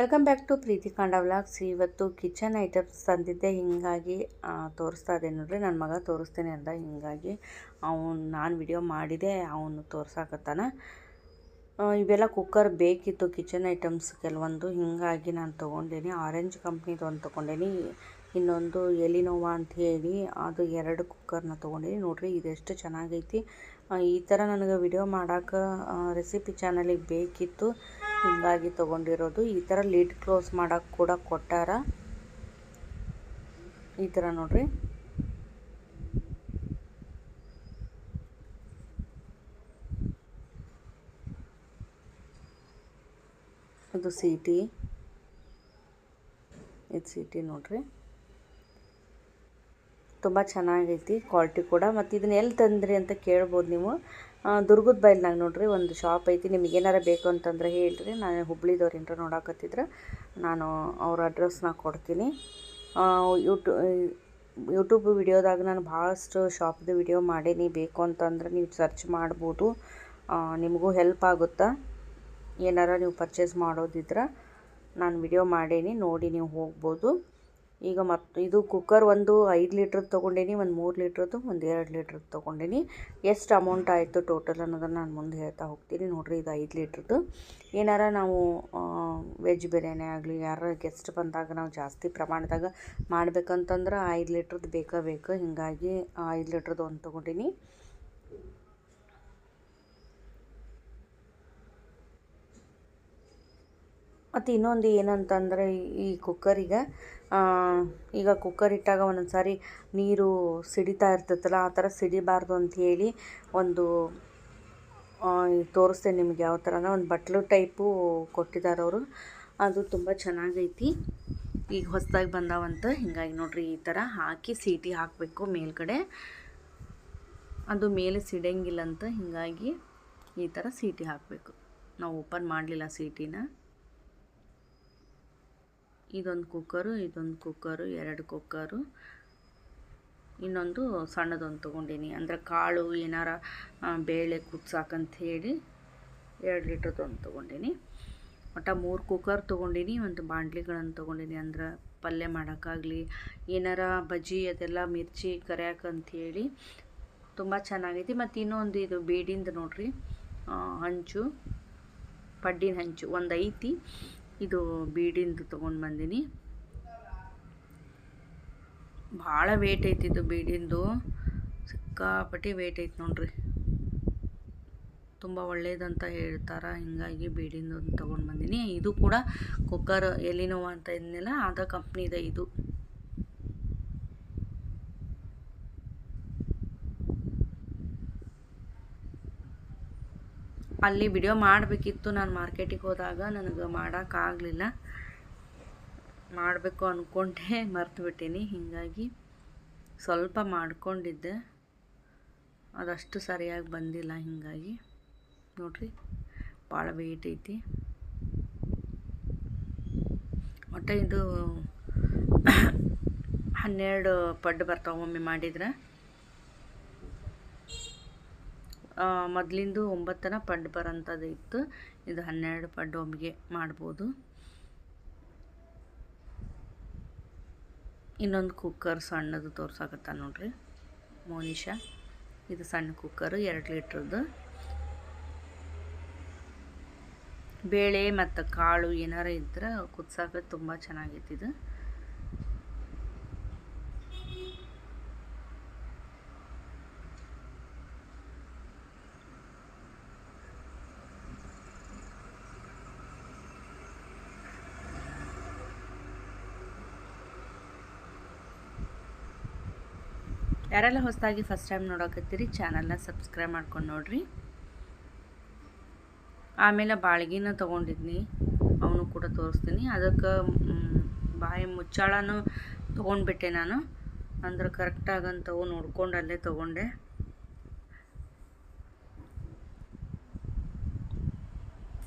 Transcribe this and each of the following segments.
Welcome back to ಪ್ರೀತಿ ಕಾಂಡ vlogs. ಇವತ್ತು kitchen items ತಂದಿದ್ದೆ, ಹೀಗಾಗಿ ತೋರಿಸ್ತಾ ಇದ್ದೆ ನೋಡ್ರಿ. ನನ್ನ ಮಗ ತೋರಿಸ್ತೇನೆ ಅಂದ, ಹೀಗಾಗಿ ನಾನು ವಿಡಿಯೋ ಮಾಡಿದೆ, ಅವನು ತೋರ್ಸಾಕತ್ತಾನ. ಇವೆಲ್ಲ ಕುಕ್ಕರ್ ಬೇಕಿತ್ತು, ಕಿಚನ್ ಐಟಮ್ಸ್ ಕೆಲವೊಂದು, ಹೀಗಾಗಿ ನಾನು ತೊಗೊಂಡೇನಿ. ಆರೆಂಜ್ ಕಂಪ್ನಿದು ಒಂದು ತೊಗೊಂಡೇನಿ, ಇನ್ನೊಂದು ಎಲಿನೋವಾ ಅಂತ ಹೇಳಿ ಅದು 2 ಕುಕ್ಕರ್ನ ತೊಗೊಂಡೇನಿ. ನೋಡ್ರಿ ಇದೆಷ್ಟು ಚೆನ್ನಾಗೈತಿ. ಈ ಥರ ನನಗೆ ವಿಡಿಯೋ ಮಾಡೋಕೆ ರೆಸಿಪಿ ಚಾನಲಿಗೆ ಬೇಕಿತ್ತು, ಹೀಗಾಗಿ ತೊಗೊಂಡಿರೋದು. ಈ ಥರ ಲಿಡ್ ಕ್ಲೋಸ್ ಮಾಡೋಕೆ ಕೂಡ ಕೊಟ್ಟಾರ. ಈ ಥರ ನೋಡ್ರಿ, ಇದು ಸೀಟಿ, ಇದು ಸೀಟಿ ನೋಡ್ರಿ, ತುಂಬ ಚೆನ್ನಾಗೈತಿ ಕ್ವಾಲಿಟಿ ಕೂಡ. ಮತ್ತು ಇದನ್ನ ಎಲ್ಲಿ ತಂದ್ರಿ ಅಂತ ಕೇಳ್ಬೋದು ನೀವು. ದುರ್ಗದ ಬೈಲ್ನಾಗ ನೋಡ್ರಿ ಒಂದು ಶಾಪ್ ಐತಿ. ನಿಮಗೆ ಏನಾರ ಬೇಕು ಅಂತಂದ್ರೆ ಹೇಳ್ರಿ, ನಾನು ಹುಬ್ಳಿದವ್ರು ಏನಾರ ನೋಡಕತ್ತಿದ್ರೆ ನಾನು ಅವ್ರ ಅಡ್ರೆಸ್ನ ಕೊಡ್ತೀನಿ. ಯೂಟ್ಯೂಬ್ ವಿಡಿಯೋದಾಗ ನಾನು ಭಾಳಷ್ಟು ಶಾಪ್ದು ವಿಡಿಯೋ ಮಾಡೀನಿ. ಬೇಕು ಅಂತಂದ್ರೆ ನೀವು ಸರ್ಚ್ ಮಾಡ್ಬೋದು, ನಿಮಗೂ ಹೆಲ್ಪ್ ಆಗುತ್ತಾ. ಏನಾರ ನೀವು ಪರ್ಚೇಸ್ ಮಾಡೋದಿದ್ರೆ ನಾನು ವಿಡಿಯೋ ಮಾಡೀನಿ, ನೋಡಿ ನೀವು ಹೋಗ್ಬೋದು. ಈಗ ಇದು ಕುಕ್ಕರ್ ಒಂದು 5 ಲೀಟ್ರದ್ದು ತೊಗೊಂಡೇನಿ, ಒಂದು 3 ಲೀಟ್ರದ್ದು, ಒಂದು 2 ಲೀಟ್ರದ್ದು ತೊಗೊಂಡೇನಿ. ಎಷ್ಟು ಅಮೌಂಟ್ ಆಯಿತು ಟೋಟಲ್ ಅನ್ನೋದನ್ನು ನಾನು ಮುಂದೆ ಹೇಳ್ತಾ ಹೋಗ್ತೀನಿ. ನೋಡಿರಿ, ಇದು 5 ಲೀಟ್ರದ್ದು. ಏನಾರ ನಾವು ವೆಜ್ ಬಿರಿಯಾನಿ ಆಗಲಿ, ಯಾರು ಗೆಸ್ಟ್ ಬಂದಾಗ ನಾವು ಜಾಸ್ತಿ ಪ್ರಮಾಣದಾಗ ಮಾಡ್ಬೇಕಂತಂದ್ರೆ 5 ಲೀಟ್ರದ್ದು ಬೇಕು. ಹೀಗಾಗಿ 5 ಲೀಟ್ರದ್ದು ಒಂದು ತೊಗೊಂಡೀನಿ. ಮತ್ತು ಇನ್ನೊಂದು ಏನಂತಂದರೆ, ಈ ಕುಕ್ಕರಿಗೆ ಈಗ ಕುಕ್ಕರ್ ಇಟ್ಟಾಗ ಒಂದೊಂದು ಸಾರಿ ನೀರು ಸಿಡಿತಾ ಇರ್ತೈತಲ್ಲ, ಆ ಥರ ಸಿಡಿಬಾರ್ದು ಅಂಥೇಳಿ ಒಂದು ತೋರಿಸ್ತೇನೆ ನಿಮ್ಗೆ. ಯಾವ ಥರ ಒಂದು ಬಟ್ಲು ಟೈಪು ಕೊಟ್ಟಿದ್ದಾರೆ ಅವರು, ಅದು ತುಂಬ ಚೆನ್ನಾಗೈತಿ. ಈಗ ಹೊಸದಾಗಿ ಬಂದಾವಂತ, ಹೀಗಾಗಿ ನೋಡ್ರಿ ಈ ಥರ ಹಾಕಿ ಸೀಟಿ ಹಾಕಬೇಕು ಮೇಲ್ಗಡೆ. ಅದು ಮೇಲೆ ಸಿಡಂಗಿಲ್ಲ ಅಂತ, ಹೀಗಾಗಿ ಈ ಥರ ಸೀಟಿ ಹಾಕಬೇಕು. ನಾವು ಓಪನ್ ಮಾಡಲಿಲ್ಲ ಸೀಟಿನ. ಇದೊಂದು ಕುಕ್ಕರು, ಇದೊಂದು ಕುಕ್ಕರು, 2 ಕುಕ್ಕರು, ಇನ್ನೊಂದು ಸಣ್ಣದೊಂದು ತೊಗೊಂಡೀನಿ. ಅಂದರೆ ಕಾಳು ಏನಾರ ಬೇಳೆ ಕುದ್ಸಾಕಂತ ಹೇಳಿ 2 ಲೀಟ್ರದೊಂದು ತೊಗೊಂಡೀನಿ. ಒಟ್ಟು 3 ಕುಕ್ಕರ್ ತೊಗೊಂಡೀನಿ, ಒಂದು ಬಾಂಡ್ಲಿಗಳನ್ನು ತೊಗೊಂಡೀನಿ. ಅಂದ್ರೆ ಪಲ್ಯ ಮಾಡೋಕ್ಕಾಗಲಿ, ಏನಾರ ಬಜ್ಜಿ ಅದೆಲ್ಲ ಮಿರ್ಚಿ ಕರಿಯಾಕಂಥೇಳಿ ತುಂಬ ಚೆನ್ನಾಗೈತಿ. ಮತ್ತು ಇನ್ನೊಂದು ಇದು ಬೀಡಿಂದು ನೋಡ್ರಿ, ಹಂಚು, ಪಡ್ಡಿನ ಹಂಚು ಒಂದು ಐತಿ. ಇದು ಬೀಡಿಂದು ತೊಗೊಂಡು ಬಂದೀನಿ. ಭಾಳ ವೇಟ್ ಐತಿ ಇದು ಬೀಡಿಂದು, ಸಿಕ್ಕಾಪಟ್ಟಿ ವೇಟ್ ಐತಿ ನೋಡ್ರಿ. ತುಂಬ ಒಳ್ಳೇದಂತ ಹೇಳ್ತಾರೆ, ಹೀಗಾಗಿ ಬೀಡಿಂದು ಒಂದು ತೊಗೊಂಡು ಬಂದೀನಿ. ಇದು ಕೂಡ ಕುಕ್ಕರ್ ಎಲಿನೋವಾ ಅಂತ ಇದನ್ನೆಲ್ಲ ಅದ ಕಂಪ್ನಿದ. ಇದು ಅಲ್ಲಿ ವಿಡಿಯೋ ಮಾಡಬೇಕಿತ್ತು, ನಾನು ಮಾರ್ಕೆಟಿಗೆ ಹೋದಾಗ ನನಗೆ ಮಾಡೋಕ್ಕಾಗಲಿಲ್ಲ. ಮಾಡಬೇಕು ಅಂದ್ಕೊಂಡೆ, ಮರ್ತುಬಿಟ್ಟೀನಿ. ಹೀಗಾಗಿ ಸ್ವಲ್ಪ ಮಾಡ್ಕೊಂಡಿದ್ದೆ, ಅದಷ್ಟು ಸರಿಯಾಗಿ ಬಂದಿಲ್ಲ. ಹೀಗಾಗಿ ನೋಡ್ರಿ, ಭಾಳ ವೆಯ್ಟ್ ಐತಿ. ಒಟ್ಟು ಇದು 12 ಪಡ್ಡು ಬರ್ತಾವೆ ಒಮ್ಮೆ ಮಾಡಿದ್ರೆ. ಮೊದಲಿಂದು 9 ಪಡ್ಡು ಬರೋಂಥದ್ದು ಇತ್ತು, ಇದು 12 ಪಡ್ಡು ಒಮ್ಮೆಗೆ ಮಾಡ್ಬೋದು. ಇನ್ನೊಂದು ಕುಕ್ಕರ್ ಸಣ್ಣದು ತೋರ್ಸಾಕತ್ತ ನೋಡ್ರಿ, ಮೋನಿಶಾ. ಇದು ಸಣ್ಣ ಕುಕ್ಕರು, 2 ಲೀಟ್ರದ್ದು. ಬೇಳೆ ಮತ್ತು ಕಾಳು ಏನಾರ ಇದ್ರೆ ಕುದ್ಸಾಕ ತುಂಬ ಚೆನ್ನಾಗೈತಿ ಇದು. ಯಾರೆಲ್ಲ ಹೊಸದಾಗಿ ಫಸ್ಟ್ ಟೈಮ್ ನೋಡಕತ್ತೀರಿ, ಚಾನಲ್ನ ಸಬ್ಸ್ಕ್ರೈಬ್ ಮಾಡ್ಕೊಂಡು ನೋಡ್ರಿ. ಆಮೇಲೆ ಬಾಳ್ಗಿನ ತೊಗೊಂಡಿದ್ನಿ, ಅವನು ಕೂಡ ತೋರಿಸ್ತೀನಿ. ಅದಕ್ಕೆ ಬಾಯಿ ಮುಚ್ಚಾಳನೂ ತೊಗೊಂಡ್ಬಿಟ್ಟೆ ನಾನು, ಅಂದ್ರೆ ಕರೆಕ್ಟಾಗಂತವು ನೋಡ್ಕೊಂಡು ಅಲ್ಲೇ ತೊಗೊಂಡೆ.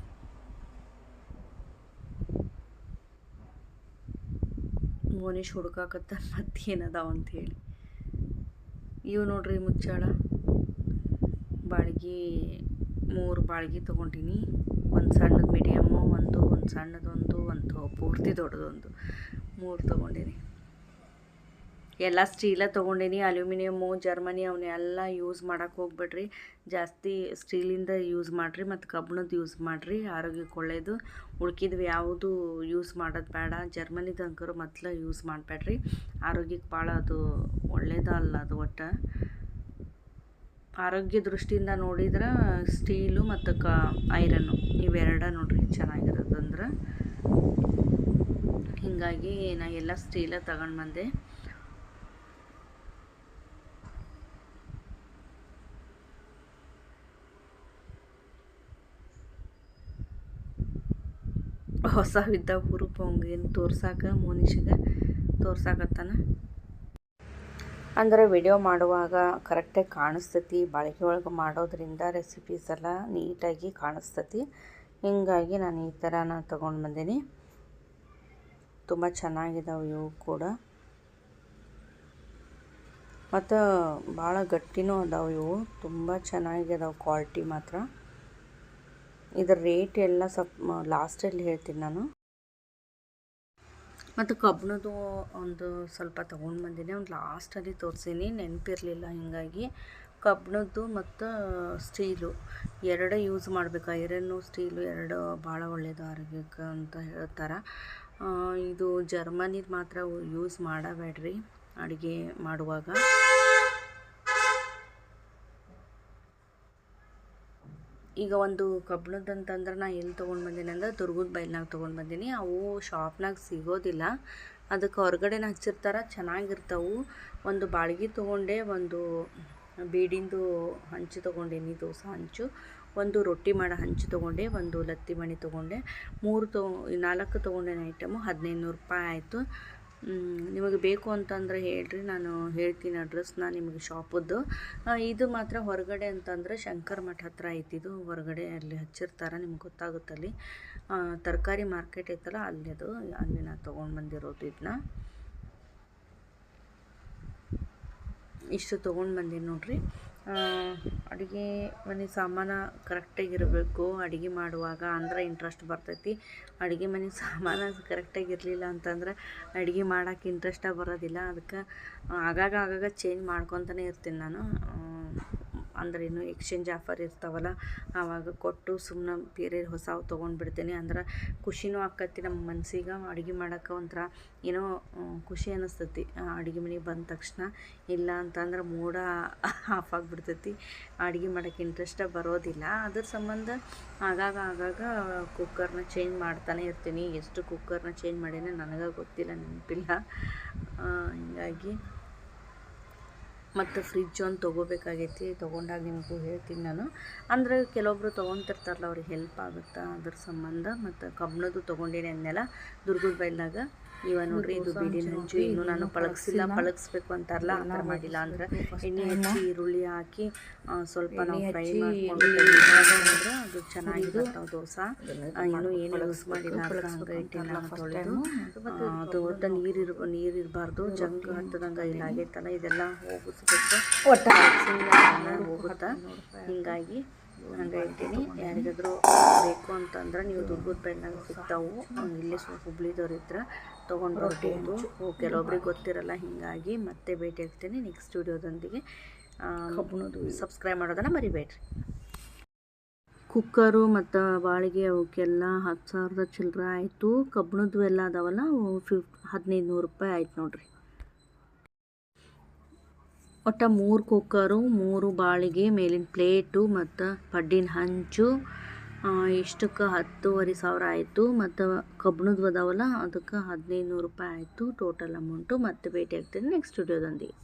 ಮೋನಿಶ್ ಹುಡ್ಕಾಕತ್ತ ಮತ್ತೇನದಾವ ಅಂಥೇಳಿ. ಇವು ನೋಡ್ರಿ ಮುಚ್ಚಾಳ, ಬಾಳ್ಗಿ 3 ಬಾಳ್ಗಿ ತೊಗೊಂಡಿನಿ. ಒಂದು ಸಣ್ಣದು ಮೀಡಿಯಮ್ಮು, ಒಂದು ಸಣ್ಣದೊಂದು, ಬಂತು ಪೂರ್ತಿ ದೊಡ್ಡದೊಂದು 3 ತೊಗೊಂಡೀನಿ. ಎಲ್ಲ ಸ್ಟೀಲ ತೊಗೊಂಡೀನಿ. ಅಲ್ಯೂಮಿನಿಯಮ್ಮು, ಜರ್ಮನಿ ಅವನ್ನೆಲ್ಲ ಯೂಸ್ ಮಾಡೋಕ್ಕೆ ಹೋಗ್ಬೇಡ್ರಿ. ಜಾಸ್ತಿ ಸ್ಟೀಲಿಂದ ಯೂಸ್ ಮಾಡಿರಿ ಮತ್ತು ಕಬ್ಬಿಣದ ಯೂಸ್ ಮಾಡಿರಿ, ಆರೋಗ್ಯಕ್ಕೆ ಒಳ್ಳೆಯದು. ಉಳ್ಕಿದ್ವಿ ಯಾವುದು ಯೂಸ್ ಮಾಡೋದು ಬೇಡ. ಜರ್ಮನಿದು ಅಂಕರು ಮೊದಲು ಯೂಸ್ ಮಾಡಬೇಡ್ರಿ, ಆರೋಗ್ಯಕ್ಕೆ ಭಾಳ ಅದು ಒಳ್ಳೆಯದಲ್ಲ. ಅದು ಒಟ್ಟು ಆರೋಗ್ಯ ದೃಷ್ಟಿಯಿಂದ ನೋಡಿದ್ರೆ ಸ್ಟೀಲು ಮತ್ತು ಐರನ್ನು ಇವೆರಡ ನೋಡ್ರಿ ಚೆನ್ನಾಗಿರೋದಂದ್ರೆ. ಹೀಗಾಗಿ ನಾ ಎಲ್ಲ ಸ್ಟೀಲ ತಗೊಂಡು ಬಂದೆ. ಹೊಸವಿದ್ದ ಹುರುಪು ಅವಂಗೇನು ತೋರ್ಸಾಕ ಮೋನಿಷಿಗೆ ತೋರ್ಸಾಕತ್ತಾನ. ಅಂದರೆ ವಿಡಿಯೋ ಮಾಡುವಾಗ ಕರೆಕ್ಟಾಗಿ ಕಾಣಿಸ್ತೈತಿ. ಬಾಳಿಕೆ ಒಳಗೆ ಮಾಡೋದ್ರಿಂದ ರೆಸಿಪೀಸ್ ಎಲ್ಲ ನೀಟಾಗಿ ಕಾಣಿಸ್ತೈತಿ. ಹೀಗಾಗಿ ನಾನು ಈ ಥರನ ತೊಗೊಂಡು ಬಂದೀನಿ. ತುಂಬ ಚೆನ್ನಾಗಿದ್ದಾವೆ ಇವು ಕೂಡ, ಮತ್ತು ಭಾಳ ಗಟ್ಟಿನೂ ಅದಾವೆ ಇವು. ತುಂಬ ಚೆನ್ನಾಗಿದಾವೆ ಕ್ವಾಲಿಟಿ ಮಾತ್ರ. ಇದರ ರೇಟ್ ಎಲ್ಲ ಸ್ವಲ್ಪ ಲಾಸ್ಟಲ್ಲಿ ಹೇಳ್ತೀನಿ ನಾನು. ಮತ್ತು ಕಬ್ಬಿಣದ್ದು ಒಂದು ಸ್ವಲ್ಪ ತೊಗೊಂಡು ಬಂದೀನಿ. ಒಂದು ಲಾಸ್ಟಲ್ಲಿ ತೋರಿಸೀನಿ, ನೆನಪಿರಲಿಲ್ಲ. ಹೀಗಾಗಿ ಕಬ್ಬಿಣದ್ದು ಮತ್ತು ಸ್ಟೀಲು ಎರಡೇ ಯೂಸ್ ಮಾಡಬೇಕು. ಐರನ್ನು ಸ್ಟೀಲು ಎರಡು ಭಾಳ ಒಳ್ಳೆಯದು ಆರೋಗ್ಯಕ್ಕೆ ಅಂತ ಹೇಳ್ತಾರೆ. ಇದು ಜರ್ಮನಿದು ಮಾತ್ರ ಯೂಸ್ ಮಾಡಬೇಡ್ರಿ ಅಡುಗೆ ಮಾಡುವಾಗ. ಈಗ ಒಂದು ಕಬ್ಬಿಣದ್ದು ಅಂತಂದ್ರೆ ನಾನು ಎಲ್ಲಿ ತೊಗೊಂಡು ಬಂದೀನಿ ಅಂದ್ರೆ ದುರ್ಗದ ಬೈಲ್ನಾಗ ತೊಗೊಂಡು ಬಂದೀನಿ. ಅವು ಶಾಪ್ನಾಗ ಸಿಗೋದಿಲ್ಲ, ಅದಕ್ಕೆ ಹೊರಗಡೆನ ಹಚ್ಚಿರ್ತಾರೆ, ಚೆನ್ನಾಗಿರ್ತಾವೆ. ಒಂದು ಬಾಳ್ಗೆ ತೊಗೊಂಡೆ, ಒಂದು ಬೀಡಿಂದು ಹಂಚು ತೊಗೊಂಡೇನಿ, ದೋಸೆ ಹಂಚು, ಒಂದು ರೊಟ್ಟಿ ಮಾಡೋ ಹಂಚು ತೊಗೊಂಡೆ, ಒಂದು ಲತ್ತಿ ಮಣಿ ತೊಗೊಂಡೆ. 4 ತೊಗೊಂಡೇನೆ ಐಟಮು. 1500 ರೂಪಾಯಿ ಆಯಿತು. ನಿಮಗೆ ಬೇಕು ಅಂತಂದರೆ ಹೇಳ್ರಿ, ನಾನು ಹೇಳ್ತೀನಿ ಅಡ್ರೆಸ್ನ ನಿಮಗೆ ಶಾಪದ್ದು. ಇದು ಮಾತ್ರ ಹೊರಗಡೆ ಅಂತಂದರೆ ಶಂಕರ ಮಠ ಹತ್ರ ಐತಿದು. ಹೊರಗಡೆ ಅಲ್ಲಿ ಹಚ್ಚಿರ್ತಾರೆ, ನಿಮ್ಗೆ ಗೊತ್ತಾಗುತ್ತಲ್ಲಿ. ತರಕಾರಿ ಮಾರ್ಕೆಟ್ ಐತಲ್ಲ ಅಲ್ಲಿ, ಅದು ಅಲ್ಲಿ ನಾನು ತೊಗೊಂಡು ಬಂದಿರೋದು. ಇದನ್ನ ಇಷ್ಟು ತೊಗೊಂಡು ಬಂದೀನಿ ನೋಡ್ರಿ. ಅಡುಗೆ ಮನೆ ಸಾಮಾನು ಕರೆಕ್ಟಾಗಿರಬೇಕು ಅಡುಗೆ ಮಾಡುವಾಗ, ಅಂದ್ರೆ ಇಂಟ್ರೆಸ್ಟ್ ಬರ್ತೈತಿ. ಅಡುಗೆ ಮನೆ ಸಾಮಾನು ಕರೆಕ್ಟಾಗಿರಲಿಲ್ಲ ಅಂತಂದ್ರೆ ಅಡುಗೆ ಮಾಡೋಕ್ಕೆ ಇಂಟ್ರೆಸ್ಟಾಗಿ ಬರೋದಿಲ್ಲ. ಅದಕ್ಕೆ ಆಗಾಗ ಚೇಂಜ್ ಮಾಡ್ಕೊತಾನೆ ಇರ್ತೀನಿ ನಾನು. ಅಂದ್ರೆ ಇನ್ನು ಎಕ್ಸ್ಚೇಂಜ್ ಆಫರ್ ಇರ್ತಾವಲ್ಲ, ಆವಾಗ ಕೊಟ್ಟು ಸುಮ್ಮನೆ ಬೇರೆ ಹೊಸವು ತೊಗೊಂಡ್ಬಿಡ್ತೀನಿ. ಅಂದ್ರೆ ಖುಷಿನೂ ಆಕತಿ ನಮ್ಮ ಮನಸ್ಸಿಗೆ. ಅಡುಗೆ ಮಾಡೋಕೆ ಒಂಥರ ಏನೋ ಖುಷಿ ಅನ್ನಿಸ್ತೈತಿ ಅಡುಗೆ ಮನೆಗೆ ಬಂದ ತಕ್ಷಣ. ಇಲ್ಲ ಅಂತಂದ್ರೆ ಮೂಡ ಆಫ್ ಆಗಿಬಿಡ್ತೈತಿ, ಅಡುಗೆ ಮಾಡೋಕ್ಕೆ ಇಂಟ್ರೆಸ್ಟಾಗಿ ಬರೋದಿಲ್ಲ. ಅದ್ರ ಸಂಬಂಧ ಆಗಾಗ ಕುಕ್ಕರ್ನ ಚೇಂಜ್ ಮಾಡ್ತಾನೆ ಇರ್ತೀನಿ. ಎಷ್ಟು ಕುಕ್ಕರ್ನ ಚೇಂಜ್ ಮಾಡೀನಿ ನನಗೆ ಗೊತ್ತಿಲ್ಲ, ನೆನಪಿಲ್ಲ. ಹೀಗಾಗಿ ಮತ್ತು ಫ್ರಿಜ್ ಒಂದು ತೊಗೋಬೇಕಾಗೈತಿ. ತೊಗೊಂಡಾಗ ನಿಮಗೂ ಹೇಳ್ತೀನಿ ನಾನು. ಅಂದರೆ ಕೆಲವೊಬ್ಬರು ತೊಗೊತಿರ್ತಾರಲ್ಲ, ಅವ್ರಿಗೆ ಹೆಲ್ಪ್ ಆಗುತ್ತೆ ಅದ್ರ ಸಂಬಂಧ. ಮತ್ತು ಕಬ್ಬಿಣದ್ದು ತೊಗೊಂಡೇನೆ ಅಂದೆಲ್ಲ ದುರ್ಗದ ಬೈಲ್ನಾಗ. ಇವ ನೋಡ್ರಿ, ಇದು ಬೀಡಿನ ಹಂಚು. ಇನ್ನೂ ನಾನು ಪಳಗಿಸ್ಬೇಕು ಅಂತಾರಲ್ಲ, ಆ ಥರ ಮಾಡಿಲ್ಲ. ಅಂದ್ರೆ ಎಣ್ಣೆ ಹಚ್ಚಿ ಈರುಳ್ಳಿ ಹಾಕಿ ಸ್ವಲ್ಪ ನಾವು ಫ್ರೈ ಮಾಡ್ಕೊಂಡು ಅಂದ್ರೆ ಅದು ಚೆನ್ನಾಗಿ ಬರ್ತಾವೆ ದೋಸೆ. ಇನ್ನೂ ಏನು ಯೂಸ್ ಮಾಡಿಲ್ಲ, ಅದ್ರ ಹಂಗೆ ಇಟ್ಟಿಲ್ಲ ತೊಳೆದು. ಅದು ಒಟ್ಟು ನೀರು ಇರಬಾರ್ದು, ಜಂಕ್ ಹತ್ತದಂಗೆ ಇಲ್ಲ ಆಗೈತಲ್ಲ, ಇದೆಲ್ಲ ಹೋಗಿಸ್ಬೇಕು, ಹೋಗುತ್ತಾ. ಹೀಗಾಗಿ ಹಂಗೆ ಇಟ್ಟೀನಿ. ಯಾರಿಗಾದರೂ ಬೇಕು ಅಂತಂದ್ರೆ ನೀವು ದುರ್ಗದ ಬೈಲ್ನಾಗ ಸಿಗ್ತಾವು, ಇಲ್ಲೇ ಹುಬ್ಳಿದವ್ರು ಇದ್ರೆ ತೊಗೊಂಡು ಬರ್ಬೋದು. ಕೆಲವೊಬ್ರಿಗೆ ಗೊತ್ತಿರಲ್ಲ. ಹೀಗಾಗಿ ಮತ್ತೆ ಭೇಟಿ ಆಗ್ತೀನಿ ನೆಕ್ಸ್ಟ್ ವಿಡಿಯೋದೊಂದಿಗೆ. ಸಬ್ಸ್ಕ್ರೈಬ್ ಮಾಡೋದನ್ನು ಮರಿಬೇಡ್ರಿ. ಕುಕ್ಕರು ಮತ್ತು ಬಾಳಿಗೆ ಅವಕ್ಕೆಲ್ಲ 10,000 ಚಿಲ್ಲರೆ ಆಯಿತು. ಕಬ್ಬಿಣದ್ದು ಎಲ್ಲ ಅದಾವಲ್ಲ, 1500 ರೂಪಾಯಿ ಆಯ್ತು ನೋಡ್ರಿ. ಒಟ್ಟು 3 ಕುಕ್ಕರು, 3 ಬಾಳಿಗೆ, ಮೇಲಿನ ಪ್ಲೇಟು ಮತ್ತು ಪಡ್ಡಿನ ಹಂಚು, ಇಷ್ಟಕ್ಕೆ 10,500 ಆಯಿತು. ಮತ್ತು ಕಬ್ಬಿಣದ್ದು ಅದಾವಲ್ಲ ಅದಕ್ಕೆ 1500 ರೂಪಾಯಿ ಆಯಿತು ಟೋಟಲ್ ಅಮೌಂಟು. ಮತ್ತೆ ಭೇಟಿ ಆಗ್ತೀನಿ ನೆಕ್ಸ್ಟ್ ವಿಡಿಯೋದೊಂದಿಗೆ.